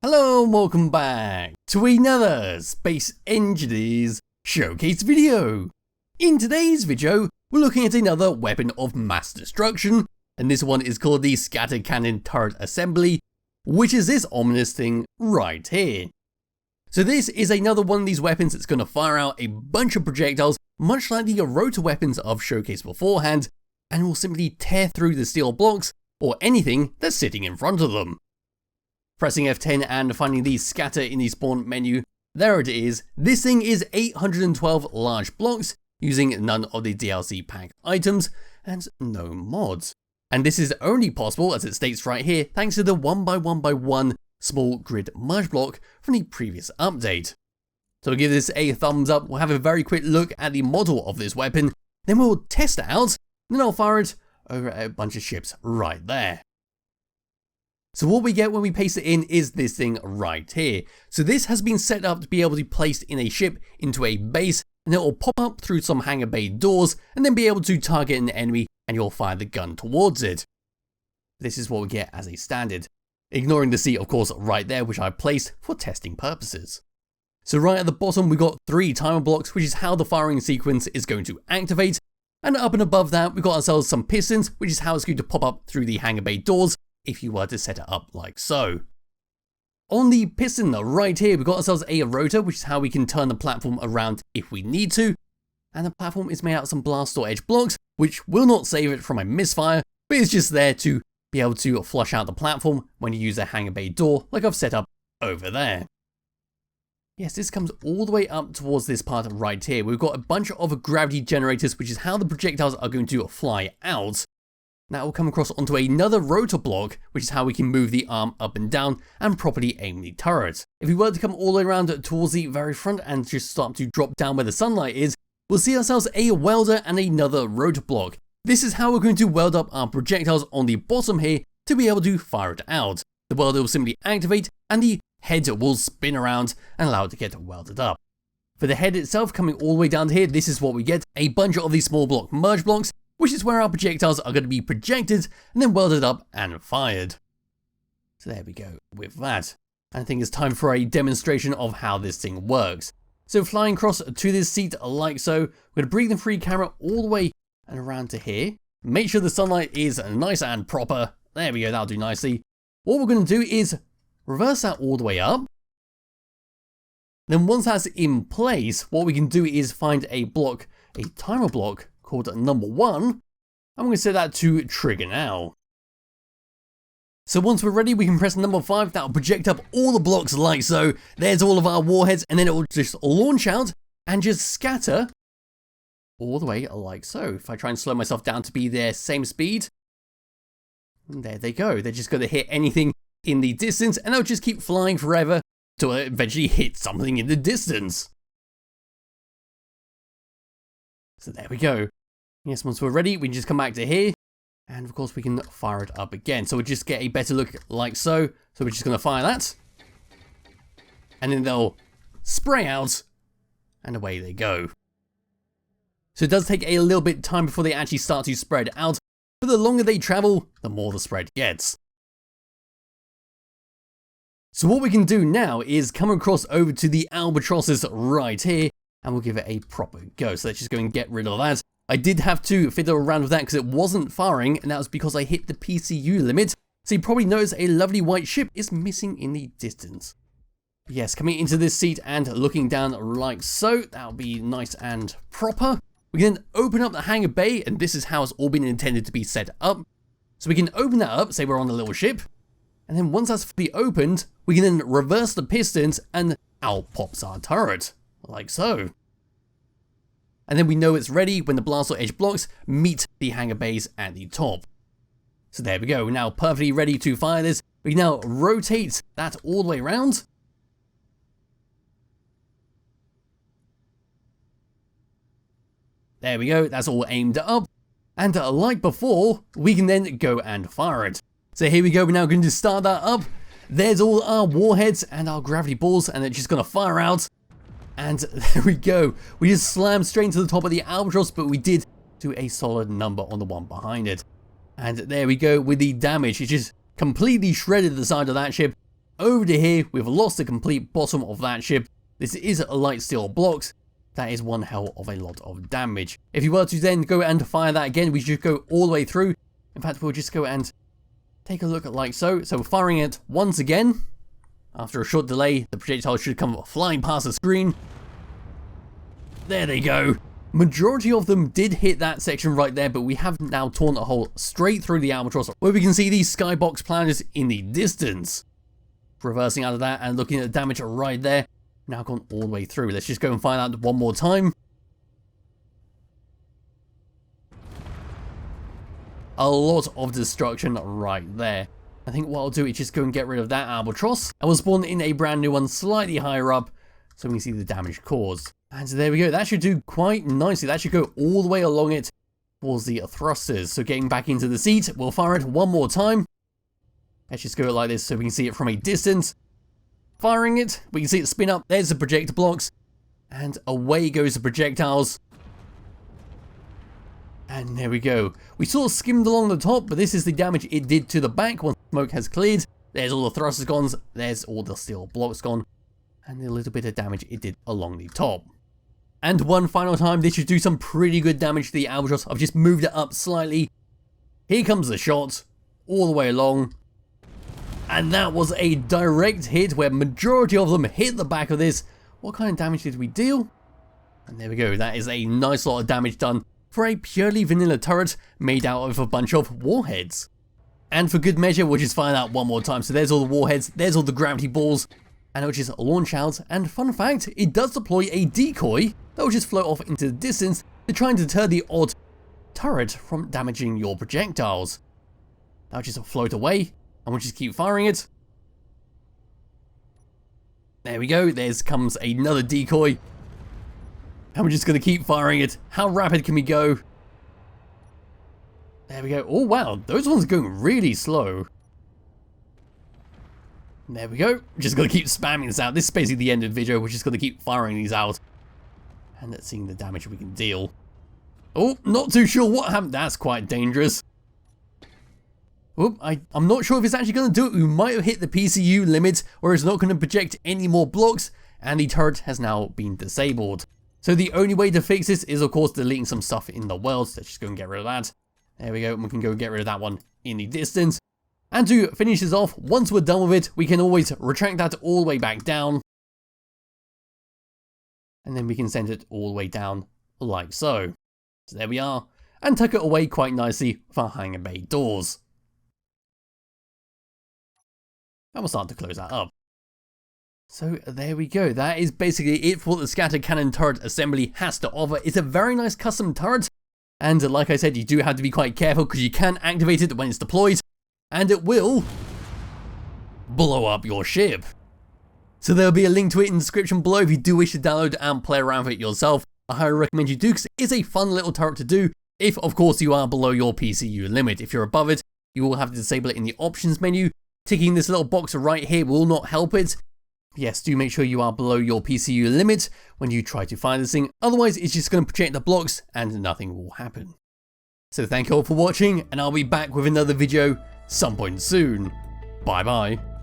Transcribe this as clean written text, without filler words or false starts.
Hello and welcome back to another Space Engineers Showcase video. In today's video, we're looking at another weapon of mass destruction, and this one is called the Scatter Cannon Turret Assembly, which is this ominous thing right here. So this is another one of these weapons that's going to fire out a bunch of projectiles, much like the rotor weapons I've showcased beforehand, and will simply tear through the steel blocks or anything that's sitting in front of them. Pressing F10 and finding the scatter in the spawn menu, there it is. This thing is 812 large blocks using none of the DLC pack items and no mods. And this is only possible, as it states right here, thanks to the 1x1x1 small grid merge block from the previous update. So we'll give this a thumbs up, we'll have a very quick look at the model of this weapon, then we'll test it out, then I'll fire it over a bunch of ships right there. So what we get when we paste it in is this thing right here. So this has been set up to be able to be placed in a ship into a base, and it will pop up through some hangar bay doors and then be able to target an enemy and you'll fire the gun towards it. This is what we get as a standard, ignoring the seat of course right there, which I placed for testing purposes. So right at the bottom we got 3 timer blocks, which is how the firing sequence is going to activate, and up and above that we got ourselves some pistons, which is how it's going to pop up through the hangar bay doors if you were to set it up like so. On the piston right here, we've got ourselves a rotor, which is how we can turn the platform around if we need to. And the platform is made out of some blast door edge blocks, which will not save it from a misfire, but it's just there to be able to flush out the platform when you use a hangar bay door, like I've set up over there. Yes, this comes all the way up towards this part right here. We've got a bunch of gravity generators, which is how the projectiles are going to fly out. Now we'll come across onto another rotor block, which is how we can move the arm up and down and properly aim the turret. If we were to come all the way around towards the very front and just start to drop down where the sunlight is, we'll see ourselves a welder and another rotor block. This is how we're going to weld up our projectiles on the bottom here to be able to fire it out. The welder will simply activate and the head will spin around and allow it to get welded up. For the head itself, coming all the way down here, this is what we get, a bunch of these small block merge blocks, which is where our projectiles are going to be projected and then welded up and fired. So there we go with that. And I think it's time for a demonstration of how this thing works. So flying across to this seat like so, we're going to bring the free camera all the way and around to here. Make sure the sunlight is nice and proper. There we go, that'll do nicely. What we're going to do is reverse that all the way up. Then once that's in place, what we can do is find a block, a timer block, called number 1, I'm going to set that to trigger now. So once we're ready, we can press number 5, that'll project up all the blocks like so. There's all of our warheads, and then it will just launch out and just scatter all the way like so. If I try and slow myself down to be their same speed, and there they go. They're just going to hit anything in the distance, and they'll just keep flying forever till it eventually hit something in the distance. So there we go. Yes, once we're ready, we can just come back to here, and of course we can fire it up again. So we'll just get a better look like so. So we're just going to fire that, and then they'll spray out, and away they go. So it does take a little bit of time before they actually start to spread out, but the longer they travel, the more the spread gets. So what we can do now is come across over to the albatrosses right here, and we'll give it a proper go. So let's just go and get rid of that. I did have to fiddle around with that because it wasn't firing, and that was because I hit the PCU limit. So you probably notice a lovely white ship is missing in the distance. But yes, coming into this seat and looking down like so, that'll be nice and proper. We can then open up the hangar bay, and this is how it's all been intended to be set up. So we can open that up, say we're on the little ship, and then once that's fully opened, we can then reverse the pistons and out pops our turret, like so. And then we know it's ready when the blast door edge blocks meet the hangar bays at the top. So there we go, we're now perfectly ready to fire this. We can now rotate that all the way around. There we go, that's all aimed up. And like before, we can then go and fire it. So here we go, we're now going to start that up. There's all our warheads and our gravity balls, and they're just going to fire out. And there we go. We just slammed straight to the top of the albatross, but we did do a solid number on the one behind it. And there we go with the damage. It just completely shredded the side of that ship. over to here, we've lost the complete bottom of that ship. This is a light steel blocks. That is one hell of a lot of damage. If you were to then go and fire that again, we should go all the way through. In fact, we'll just go and take a look at like so. So we're firing it once again. After a short delay, the projectile should come flying past the screen. There they go. Majority of them did hit that section right there, but we have now torn a hole straight through the albatross where we can see these Skybox planets in the distance. Reversing out of that and looking at the damage right there. Now gone all the way through. Let's just go and find out one more time. A lot of destruction right there. I think what I'll do is just go and get rid of that albatross. I will spawn in a brand new one slightly higher up so we can see the damage caused. And there we go. That should do quite nicely. That should go all the way along it towards the thrusters. So getting back into the seat, we'll fire it one more time. Let's just go like this so we can see it from a distance. Firing it, we can see it spin up. There's the projector blocks. And away goes the projectiles. And there we go. We sort of skimmed along the top, but this is the damage it did to the back once smoke has cleared. There's all the thrusters gone. There's all the steel blocks gone. And a little bit of damage it did along the top. And one final time, this should do some pretty good damage to the albatross. I've just moved it up slightly. Here comes the shot. All the way along. And that was a direct hit where majority of them hit the back of this. What kind of damage did we deal? And there we go. That is a nice lot of damage done for a purely vanilla turret made out of a bunch of warheads. And for good measure, we'll just fire that one more time. So there's all the warheads. There's all the gravity balls. And it'll just launch out. And fun fact, it does deploy a decoy that will just float off into the distance to try and deter the odd turret from damaging your projectiles. That'll just float away. And we'll just keep firing it. There we go. There comes another decoy. And we're just going to keep firing it. How rapid can we go? There we go. Oh, wow. Those ones are going really slow. There we go. Just going to keep spamming this out. This is basically the end of the video. We're just going to keep firing these out. And let's see the damage we can deal. Oh, not too sure what happened. That's quite dangerous. Oh, I'm not sure if it's actually going to do it. We might have hit the PCU limit, or it's not going to project any more blocks, and the turret has now been disabled. So the only way to fix this is, of course, deleting some stuff in the world. So let's just go and get rid of that. There we go, and we can go get rid of that one in the distance. And to finish this off, once we're done with it, we can always retract that all the way back down. And then we can send it all the way down like so. So there we are. And tuck it away quite nicely with our hangar bay doors. And we'll start to close that up. So there we go. That is basically it for what the scatter cannon turret assembly has to offer. It's a very nice custom turret. And like I said, you do have to be quite careful because you can activate it when it's deployed. And it will blow up your ship. So there'll be a link to it in the description below if you do wish to download and play around with it yourself. I highly recommend you do because it is a fun little turret to do if, of course, you are below your PCU limit. If you're above it, you will have to disable it in the options menu. Ticking this little box right here will not help it. Yes, do make sure you are below your PCU limit when you try to find this thing. Otherwise, it's just going to project the blocks and nothing will happen. So thank you all for watching, and I'll be back with another video some point soon. Bye bye.